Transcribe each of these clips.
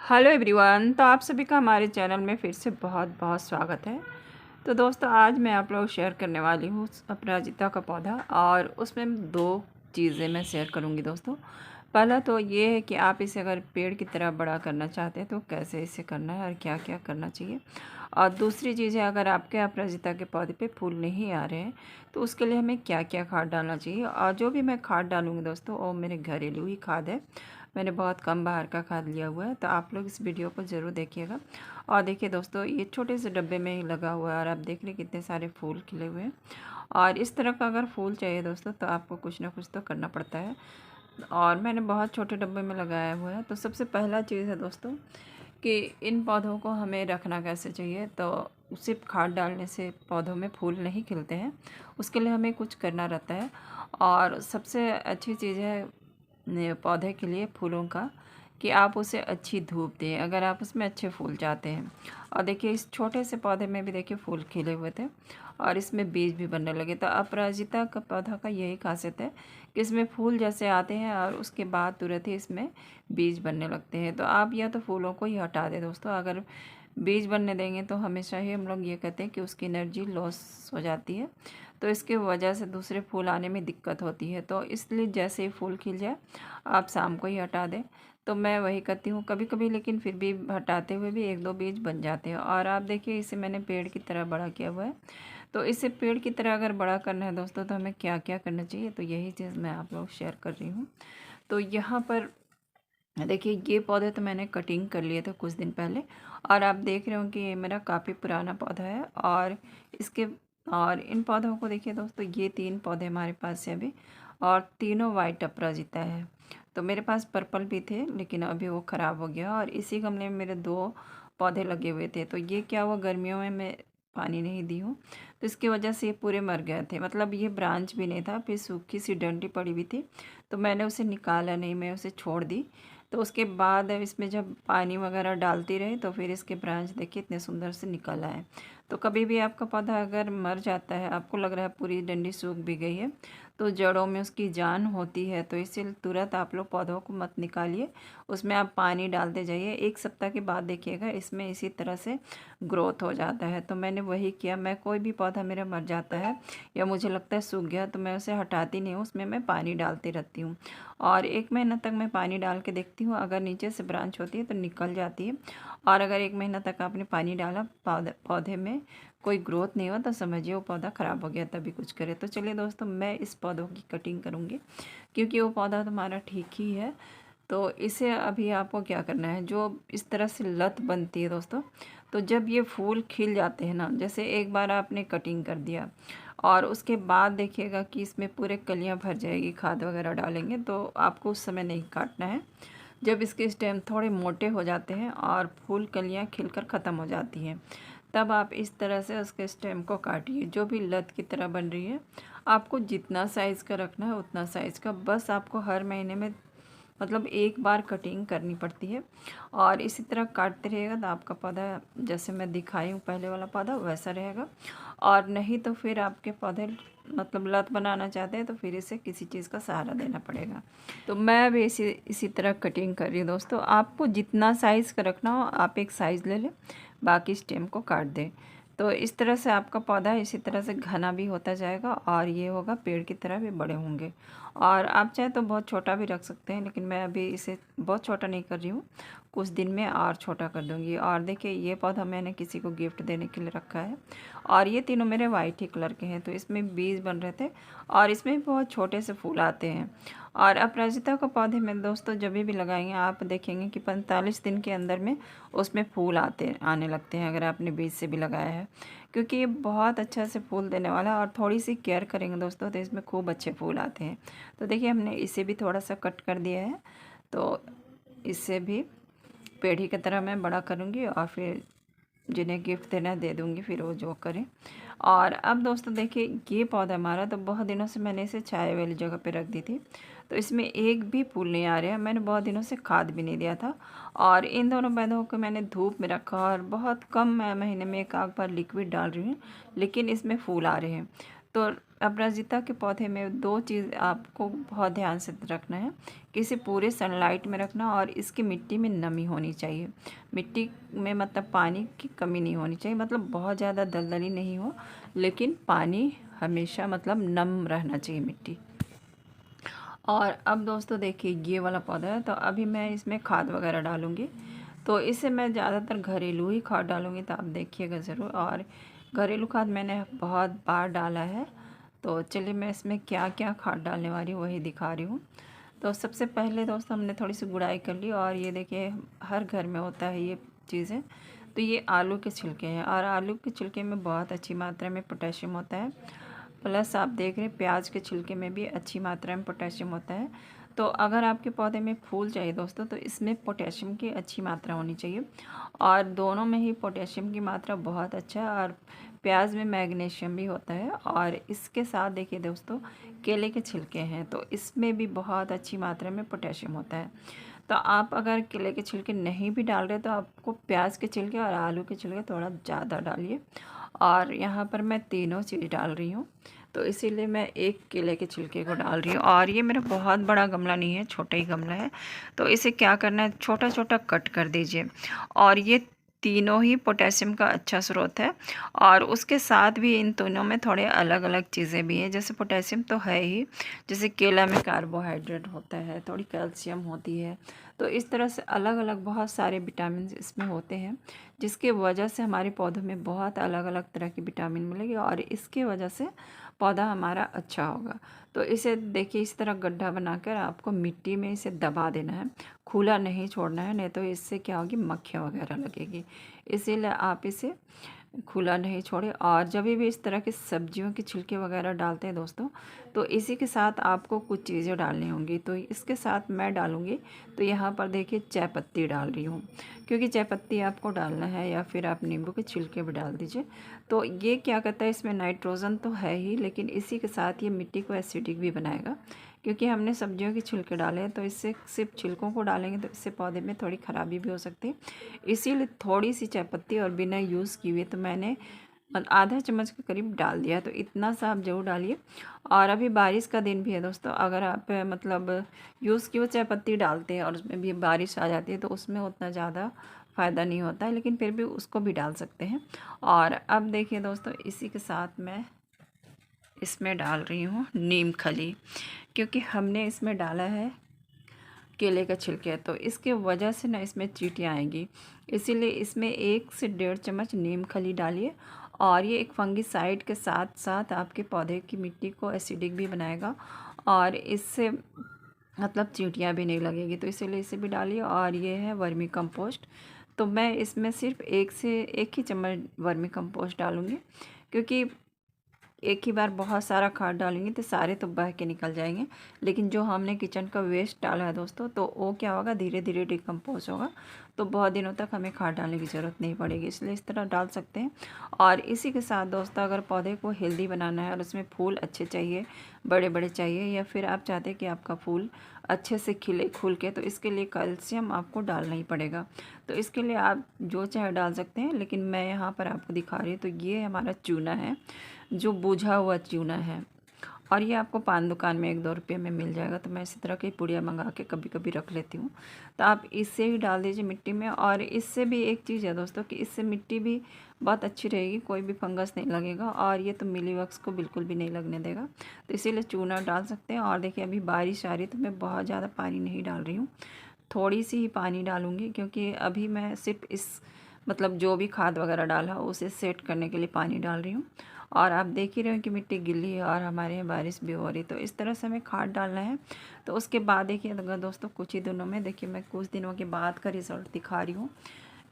Hello everyone, तो आप सभी का हमारे चैनल में फिर से बहुत बहुत स्वागत है। तो दोस्तों, आज मैं आप लोग शेयर करने वाली हूँ अपराजिता का पौधा, और उसमें दो चीज़ें मैं शेयर करूँगी दोस्तों। पहला तो ये है कि आप इसे अगर पेड़ की तरह बड़ा करना चाहते हैं तो कैसे इसे करना है और क्या क्या करना चाहिए। और दूसरी चीज़ है, अगर आपके अपराजिता के पौधे पे फूल नहीं आ रहे हैं तो उसके लिए हमें क्या क्या खाद डालना चाहिए। और जो भी मैं खाद डालूँगी दोस्तों, वो मेरे घरेलू ही खाद है। मैंने बहुत कम बाहर का खाद लिया हुआ है, तो आप लोग इस वीडियो को ज़रूर देखिएगा। और देखिए दोस्तों, ये छोटे से डब्बे में ही लगा हुआ है और आप देख रहे कितने सारे फूल खिले हुए हैं। और इस तरह का अगर फूल चाहिए दोस्तों तो आपको कुछ ना कुछ तो करना पड़ता है। और मैंने बहुत छोटे डब्बे में लगाया हुआ है। तो सबसे पहला चीज़ है दोस्तों कि इन पौधों को हमें रखना कैसे चाहिए। तो सिर्फ खाद डालने से पौधों में फूल नहीं खिलते हैं, उसके लिए हमें कुछ करना रहता है। और सबसे अच्छी चीज़ है पौधे के लिए फूलों का कि आप उसे अच्छी धूप दें, अगर आप उसमें अच्छे फूल चाहते हैं। और देखिए, इस छोटे से पौधे में भी देखिए फूल खिले हुए थे और इसमें बीज भी बनने लगे। तो अपराजिता का पौधा का यही खासियत है कि इसमें फूल जैसे आते हैं और उसके बाद तुरंत ही इसमें बीज बनने लगते हैं। तो आप या तो फूलों को ही हटा दें दोस्तों। अगर बीज बनने देंगे तो हमेशा ही हम लोग ये कहते हैं कि उसकी एनर्जी लॉस हो जाती है, तो इसके वजह से दूसरे फूल आने में दिक्कत होती है। तो इसलिए जैसे ही फूल खिल जाए आप शाम को ही हटा दें। तो मैं वही करती हूँ कभी कभी, लेकिन फिर भी हटाते हुए भी एक दो बीज बन जाते हैं। और आप देखिए, इसे मैंने पेड़ की तरह बड़ा किया हुआ है। तो इसे पेड़ की तरह अगर बड़ा करना है दोस्तों तो हमें क्या क्या करना चाहिए, तो यही चीज़ मैं आप लोग शेयर कर रही हूँ। तो यहाँ पर देखिए, ये पौधे तो मैंने कटिंग कर लिए थे कुछ दिन पहले, और आप देख रहे हो कि ये मेरा काफ़ी पुराना पौधा है। और इसके और इन पौधों को देखिए दोस्तों, ये 3 पौधे हमारे पास है अभी, और तीनों वाइट अपराजिता है। तो मेरे पास पर्पल भी थे लेकिन अभी वो ख़राब हो गया। और इसी गमले में मेरे 2 पौधे लगे हुए थे। तो ये क्या हुआ, गर्मियों में मैं पानी नहीं दी हूँ तो इसकी वजह से ये पूरे मर गए थे। मतलब ये ब्रांच भी नहीं था, फिर सूखी सी डंडी पड़ी हुई थी, तो मैंने उसे निकाला नहीं, मैं उसे छोड़ दी। तो उसके बाद अब इसमें जब पानी वगैरह डालती रही तो फिर इसके ब्रांच देखिए इतने सुंदर से निकल आए। तो कभी भी आपका पौधा अगर मर जाता है, आपको लग रहा है पूरी डंडी सूख भी गई है, तो जड़ों में उसकी जान होती है। तो इसीलिए तुरंत आप लोग पौधों को मत निकालिए, उसमें आप पानी डालते जाइए। 1 सप्ताह के बाद देखिएगा इसमें इसी तरह से ग्रोथ हो जाता है। तो मैंने वही किया। मैं कोई भी पौधा मेरा मर जाता है या मुझे लगता है सूख गया तो मैं उसे हटाती नहीं हूँ, उसमें मैं पानी डालती रहती हूँ। और 1 महीना तक मैं पानी डाल के देखती हूँ, अगर नीचे से ब्रांच होती है तो निकल जाती है। और अगर 1 महीना तक आपने पानी डाला, पौधे में कोई ग्रोथ नहीं हुआ, तो समझिए वो पौधा ख़राब हो गया, तभी कुछ करे। तो चलिए दोस्तों, मैं इस पौधों की कटिंग करूँगी क्योंकि वो पौधा तुम्हारा ठीक ही है। तो इसे अभी आपको क्या करना है, जो इस तरह से लत बनती है दोस्तों, तो जब ये फूल खिल जाते हैं ना, जैसे एक बार आपने कटिंग कर दिया और उसके बाद देखिएगा कि इसमें पूरे कलियां भर जाएगी, खाद वगैरह डालेंगे तो आपको उस समय नहीं काटना है। जब इसके स्टेम थोड़े मोटे हो जाते हैं और फूल कलियां खिलकर ख़त्म हो जाती हैं, तब आप इस तरह से उसके स्टेम को काटिए। जो भी लत की तरह बन रही है, आपको जितना साइज़ का रखना है उतना साइज़ का, बस आपको हर महीने में मतलब 1 बार कटिंग करनी पड़ती है। और इसी तरह काटते रहिएगा तो आपका पौधा, जैसे मैं दिखाई हूँ पहले वाला पौधा, वैसा रहेगा। और नहीं तो फिर आपके पौधे मतलब लत बनाना चाहते हैं तो फिर इसे किसी चीज़ का सहारा देना पड़ेगा। तो मैं भी इसी तरह कटिंग कर रही हूँ दोस्तों। आपको जितना साइज़ का रखना हो आप एक साइज़ ले लें, बाकी स्टेम को काट दें। तो इस तरह से आपका पौधा इसी तरह से घना भी होता जाएगा और ये होगा पेड़ की तरह भी बड़े होंगे। और आप चाहे तो बहुत छोटा भी रख सकते हैं, लेकिन मैं अभी इसे बहुत छोटा नहीं कर रही हूँ, कुछ दिन में और छोटा कर दूँगी। और देखिए, ये पौधा मैंने किसी को गिफ्ट देने के लिए रखा है, और ये तीनों मेरे वाइट ही कलर के हैं। तो इसमें बीज बन रहे थे और इसमें बहुत छोटे से फूल आते हैं। और अपराजिता का पौधे में दोस्तों जब भी लगाएंगे आप देखेंगे कि 45 दिन के अंदर में उसमें फूल आने लगते हैं, अगर आपने बीज से भी लगाया है, क्योंकि ये बहुत अच्छा से फूल देने वाला है। और थोड़ी सी केयर करेंगे दोस्तों तो इसमें खूब अच्छे फूल आते हैं। तो देखिए, हमने इसे भी थोड़ा सा कट कर दिया है, तो इससे भी पेड़ ही की तरह मैं बड़ा करूँगी और फिर जिन्हें गिफ्ट देना है दे दूँगी, फिर वो जो करें। और अब दोस्तों देखिए, ये पौधा हमारा तो बहुत दिनों से मैंने इसे छाया वाली जगह पे रख दी थी, तो इसमें एक भी फूल नहीं आ रहा है। मैंने बहुत दिनों से खाद भी नहीं दिया था, और इन दोनों पौधों को मैंने धूप में रखा और बहुत कम, मैं महीने में 1 आध बार लिक्विड डाल रही हूँ, लेकिन इसमें फूल आ रहे हैं। तो अपराजिता के पौधे में दो चीज़ आपको बहुत ध्यान से रखना है कि इसे पूरे सनलाइट में रखना और इसकी मिट्टी में नमी होनी चाहिए। मिट्टी में मतलब पानी की कमी नहीं होनी चाहिए, मतलब बहुत ज़्यादा दलदली नहीं हो, लेकिन पानी हमेशा मतलब नम रहना चाहिए मिट्टी। और अब दोस्तों देखिए ये वाला पौधा है, तो अभी मैं इसमें खाद वगैरह डालूँगी। तो इसे मैं ज़्यादातर घरेलू ही खाद डालूँगी, तो आप देखिएगा ज़रूर। और घरेलू खाद मैंने बहुत बार डाला है, तो चलिए मैं इसमें क्या क्या खाद डालने वाली हूँ वही दिखा रही हूँ। तो सबसे पहले दोस्तों हमने थोड़ी सी गुड़ाई कर ली, और ये देखिए हर घर में होता है ये चीज़ें। तो ये आलू के छिलके हैं, और आलू के छिलके में बहुत अच्छी मात्रा में पोटेशियम होता है। प्लस आप देख रहे हैं प्याज के छिलके में भी अच्छी मात्रा में पोटेशियम होता है। तो अगर आपके पौधे में फूल चाहिए दोस्तों, तो इसमें पोटेशियम की अच्छी मात्रा होनी चाहिए, और दोनों में ही पोटेशियम की मात्रा बहुत अच्छा है। और प्याज में मैग्नीशियम भी होता है। और इसके साथ देखिए दोस्तों केले के छिलके हैं, तो इसमें भी बहुत अच्छी मात्रा में पोटेशियम होता है। तो आप अगर केले के छिलके नहीं भी डाल रहे तो आपको प्याज के छिलके और आलू के छिलके थोड़ा ज़्यादा डालिए। और यहाँ पर मैं तीनों चीज़ डाल रही हूँ, तो इसीलिए मैं एक केले के छिलके को डाल रही हूँ। और ये मेरा बहुत बड़ा गमला नहीं है, छोटा ही गमला है। तो इसे क्या करना है, छोटा छोटा कट कर दीजिए। और ये तीनों ही पोटेशियम का अच्छा स्रोत है, और उसके साथ भी इन तीनों में थोड़े अलग अलग चीज़ें भी हैं। जैसे पोटेशियम तो है ही, जैसे केला में कार्बोहाइड्रेट होता है, थोड़ी कैल्शियम होती है। तो इस तरह से अलग अलग बहुत सारे विटामिन इसमें होते हैं, जिसके वजह से हमारे पौधों में बहुत अलग अलग तरह की विटामिन मिलेगी, और इसके वजह से पौधा हमारा अच्छा होगा। तो इसे देखिए इस तरह गड्ढा बनाकर आपको मिट्टी में इसे दबा देना है, खुला नहीं छोड़ना है, नहीं तो इससे क्या होगी, मक्खियाँ वगैरह लगेगी। इसीलिए आप इसे खुला नहीं छोड़े। और जब भी इस तरह की सब्जियों के छिलके वगैरह डालते हैं दोस्तों, तो इसी के साथ आपको कुछ चीज़ें डालनी होंगी। तो इसके साथ मैं डालूँगी, तो यहाँ पर देखिए चाय पत्ती डाल रही हूँ, क्योंकि चाय पत्ती आपको डालना है, या फिर आप नींबू के छिलके भी डाल दीजिए। तो ये क्या करता है, इसमें नाइट्रोजन तो है ही, लेकिन इसी के साथ ये मिट्टी को एसिडिक भी बनाएगा। क्योंकि हमने सब्जियों के छिलके डाले हैं, तो इससे सिर्फ छिलकों को डालेंगे तो इससे पौधे में थोड़ी ख़राबी भी हो सकती है। इसीलिए थोड़ी सी चाय पत्ती और बिना यूज़ किए हुए तो मैंने आधा चम्मच के करीब डाल दिया। तो इतना सा आप ज़रूर डालिए। और अभी बारिश का दिन भी है दोस्तों, अगर आप मतलब यूज़ की हुई चाय पत्ती डालते हैं और उसमें भी बारिश आ जाती है, तो उसमें उतना ज़्यादा फ़ायदा नहीं होता है, लेकिन फिर भी उसको भी डाल सकते हैं। और अब देखिए दोस्तों इसी के साथ मैं इसमें डाल रही हूँ नीम खली, क्योंकि हमने इसमें डाला है केले का छिलके, तो इसके वजह से ना इसमें चींटियाँ आएंगी। इसीलिए इसमें 1 से 1.5 चम्मच नीम खली डालिए। और ये एक फंगिसाइड के साथ साथ आपके पौधे की मिट्टी को एसिडिक भी बनाएगा, और इससे मतलब चींटियाँ भी नहीं लगेगी, तो इसीलिए इसे भी डालिए। और ये है वर्मी कंपोस्ट, तो मैं इसमें सिर्फ 1 ही चम्मच वर्मी कंपोस्ट डालूँगी, क्योंकि एक ही बार बहुत सारा खाद डालेंगे तो सारे तो बह के निकल जाएंगे। लेकिन जो हमने किचन का वेस्ट डाला है दोस्तों, तो वो क्या होगा, धीरे धीरे डिकम्पोज होगा, तो बहुत दिनों तक हमें खाद डालने की ज़रूरत नहीं पड़ेगी, इसलिए इस तरह डाल सकते हैं। और इसी के साथ दोस्तों अगर पौधे को हेल्दी बनाना है और उसमें फूल अच्छे चाहिए, बड़े बड़े चाहिए, या फिर आप चाहते हैं कि आपका फूल अच्छे से खिले खुल के, तो इसके लिए कैल्शियम आपको डालना ही पड़ेगा। तो इसके लिए आप जो चाहे डाल सकते हैं, लेकिन मैं यहाँ पर आपको दिखा रही हूँ। तो ये हमारा चूना है, जो बुझा हुआ चूना है, और ये आपको पान दुकान में 1-2 रुपये में मिल जाएगा। तो मैं इसी तरह की पुड़िया मंगा के कभी कभी रख लेती हूँ। तो आप इससे ही डाल दीजिए मिट्टी में। और इससे भी एक चीज़ है दोस्तों कि इससे मिट्टी भी बहुत अच्छी रहेगी, कोई भी फंगस नहीं लगेगा, और ये तो मिलीबग्स को बिल्कुल भी नहीं लगने देगा। तो इसीलिए चूना डाल सकते हैं। और देखिए अभी बारिश आ रही है, तो मैं बहुत ज़्यादा पानी नहीं डाल रही हूँ, थोड़ी सी ही पानी डालूँगी, क्योंकि अभी मैं सिर्फ इस मतलब जो भी खाद वगैरह डाला उसे सेट करने के लिए पानी डाल रही हूँ। और आप देख ही रहे हो कि मिट्टी गीली है, और हमारे यहाँ बारिश भी हो रही, तो इस तरह से हमें खाद डालना है। तो उसके बाद देखिए दोस्तों कुछ ही दिनों में, देखिए मैं कुछ दिनों के बाद का रिज़ल्ट दिखा रही हूँ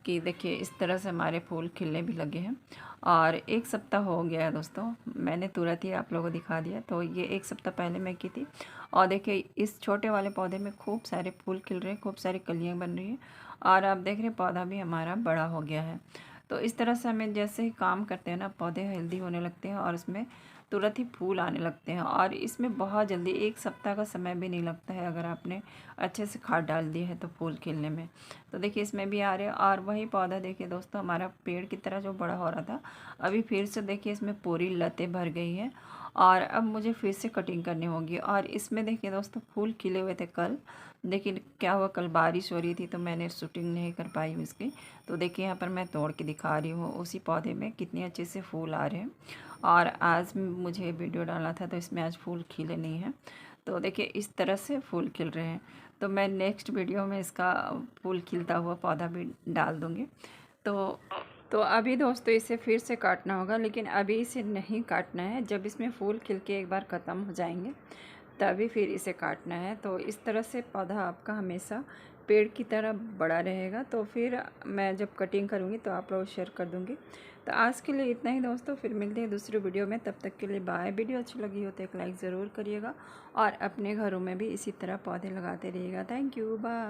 कि देखिए इस तरह से हमारे फूल खिलने भी लगे हैं। और 1 सप्ताह हो गया है दोस्तों, मैंने तुरंत ही आप लोगों को दिखा दिया। तो ये 1 सप्ताह पहले मैं की थी, और देखिए इस छोटे वाले पौधे में खूब सारे फूल खिल रहे हैं, खूब सारी कलियाँ बन रही हैं, और आप देख रहे हैं पौधा भी हमारा बड़ा हो गया है। तो इस तरह से हमें जैसे ही काम करते हैं ना, पौधे हेल्दी होने लगते हैं, और इसमें तुरंत ही फूल आने लगते हैं। और इसमें बहुत जल्दी 1 सप्ताह का समय भी नहीं लगता है, अगर आपने अच्छे से खाद डाल दी है तो फूल खिलने में। तो देखिए इसमें भी आ रहे हैं। और वही पौधा देखिए दोस्तों हमारा पेड़ की तरह जो बड़ा हो रहा था, अभी फिर से देखिए इसमें पूरी लतें भर गई हैं, और अब मुझे फिर से कटिंग करनी होगी। और इसमें देखिए दोस्तों फूल खिले हुए थे कल, लेकिन क्या हुआ कल बारिश हो रही थी तो मैंने शूटिंग नहीं कर पाई इसकी। तो देखिए यहाँ पर मैं तोड़ के दिखा रही हूँ उसी पौधे में कितने अच्छे से फूल आ रहे हैं। और आज मुझे वीडियो डाला था तो इसमें आज फूल खिले नहीं हैं। तो देखिए इस तरह से फूल खिल रहे हैं। तो मैं नेक्स्ट वीडियो में इसका फूल खिलता हुआ पौधा भी डाल दूँगी। तो अभी दोस्तों इसे फिर से काटना होगा, लेकिन अभी इसे नहीं काटना है। जब इसमें फूल खिल के एक बार ख़त्म हो जाएंगे तभी फिर इसे काटना है। तो इस तरह से पौधा आपका हमेशा पेड़ की तरह बड़ा रहेगा। तो फिर मैं जब कटिंग करूँगी तो आप लोग शेयर कर दूँगी। तो आज के लिए इतना ही दोस्तों, फिर मिलते हैं दूसरी वीडियो में। तब तक के लिए बाय। वीडियो अच्छी लगी हो तो एक लाइक ज़रूर करिएगा और अपने घरों में भी इसी तरह पौधे लगाते रहिएगा। Thank you, bye.